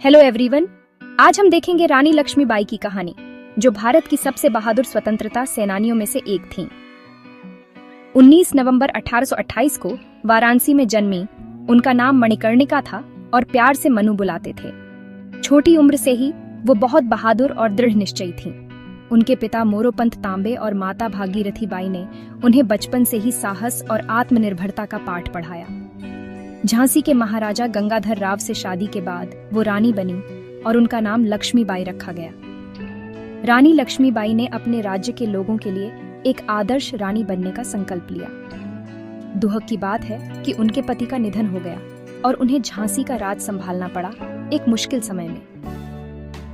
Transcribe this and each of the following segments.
Hello everyone, आज हम देखेंगे रानी लक्ष्मीबाई की कहानी, जो भारत की सबसे बहादुर स्वतंत्रता सेनानियों में से एक थीं। 19 नवंबर 1828 को वाराणसी में जन्मी। उनका नाम मणिकर्णिका था और प्यार से मनु बुलाते थे। छोटी उम्र से ही वो बहुत बहादुर और दृढ़ निश्चयी थीं। उनके पिता मोरोपंत तांबे और माता भागीरथी बाई ने उन्हें बचपन से ही साहस और आत्मनिर्भरता का पाठ पढ़ाया। झांसी के महाराजा गंगाधर राव से शादी के बाद वो रानी बनी और उनका नाम लक्ष्मीबाई रखा गया। रानी लक्ष्मीबाई ने अपने राज्य के लोगों के लिए एक आदर्श रानी बनने का संकल्प लिया। दुहक की बात है कि उनके पति का निधन हो गया और उन्हें झांसी का राज संभालना पड़ा, एक मुश्किल समय में।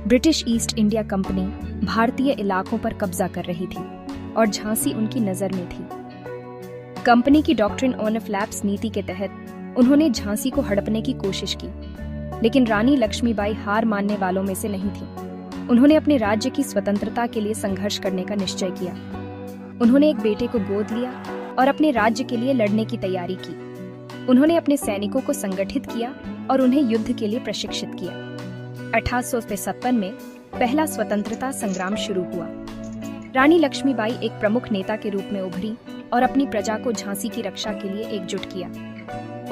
ब्रिटिश ईस्ट इंडिया कंपनी भारतीय इलाकों पर कब्जा कर रही थी और झांसी उनकी नजर में थी। कंपनी की डॉक्ट्रिन ऑन फ्लैप्स नीति के तहत उन्होंने झांसी को हड़पने की कोशिश की, लेकिन रानी लक्ष्मीबाई हार मानने वालों में से नहीं थी। उन्होंने अपने राज्य की स्वतंत्रता के लिए संघर्ष करने का निश्चय किया। उन्होंने एक बेटे को गोद लिया और अपने राज्य के लिए लड़ने की तैयारी की। उन्होंने अपने सैनिकों को संगठित किया और उन्हें युद्ध के लिए प्रशिक्षित किया। 1853 में पहला स्वतंत्रता संग्राम शुरू हुआ। रानी लक्ष्मीबाई एक प्रमुख नेता के रूप में उभरी और अपनी प्रजा को झांसी की रक्षा के लिए एकजुट किया।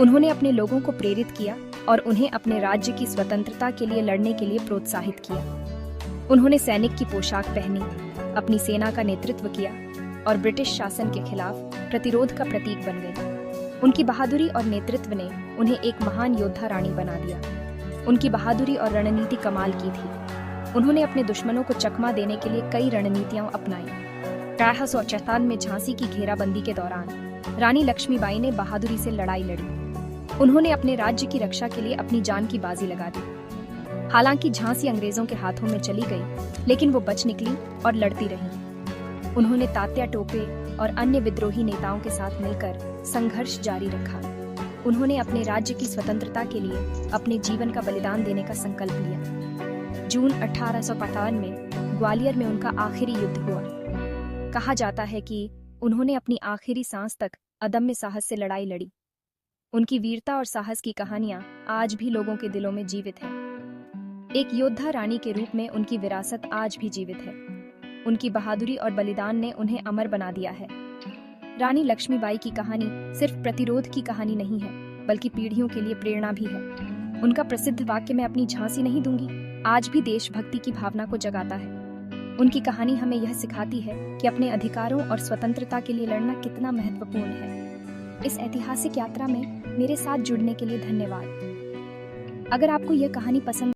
उन्होंने अपने लोगों को प्रेरित किया और उन्हें अपने राज्य की स्वतंत्रता के लिए लड़ने के लिए प्रोत्साहित किया। उन्होंने सैनिक की पोशाक पहनी, अपनी सेना का नेतृत्व किया और ब्रिटिश शासन के खिलाफ प्रतिरोध का प्रतीक बन गई। उनकी बहादुरी और नेतृत्व ने उन्हें एक महान योद्धा रानी बना दिया। उनकी बहादुरी और रणनीति कमाल की थी। उन्होंने अपने दुश्मनों को चकमा देने के लिए कई रणनीतियां अपनाई। 1854 में झांसी की घेराबंदी के दौरान रानी लक्ष्मीबाई ने बहादुरी से लड़ाई लड़ी। उन्होंने अपने राज्य की रक्षा के लिए अपनी जान की बाजी लगा दी। हालांकि झांसी अंग्रेजों के हाथों में चली गई, लेकिन वो बच निकली और लड़ती रही। उन्होंने तात्या टोपे और अन्य विद्रोही नेताओं के साथ मिलकर संघर्ष जारी रखा। उन्होंने अपने राज्य की स्वतंत्रता के लिए अपने जीवन का बलिदान देने का संकल्प लिया। जून 1855 में ग्वालियर में उनका आखिरी युद्ध हुआ। कहा जाता है कि उन्होंने अपनी आखिरी सांस तक अदम्य साहस से लड़ाई लड़ी। उनकी वीरता और साहस की कहानियां आज भी लोगों के दिलों में जीवित है। एक योद्धा रानी के रूप में उनकी विरासत आज भी जीवित है। उनकी बहादुरी और बलिदान ने उन्हें अमर बना दिया है। रानी लक्ष्मीबाई की कहानी सिर्फ प्रतिरोध की कहानी नहीं है, बल्कि पीढ़ियों के लिए प्रेरणा भी है। उनका प्रसिद्ध वाक्य "मैं अपनी झांसी नहीं दूंगी" आज भी देशभक्ति की भावना को जगाता है। उनकी कहानी हमें यह सिखाती है कि अपने अधिकारों और स्वतंत्रता के लिए लड़ना कितना महत्वपूर्ण है। इस ऐतिहासिक यात्रा में मेरे साथ जुड़ने के लिए धन्यवाद। अगर आपको यह कहानी पसंद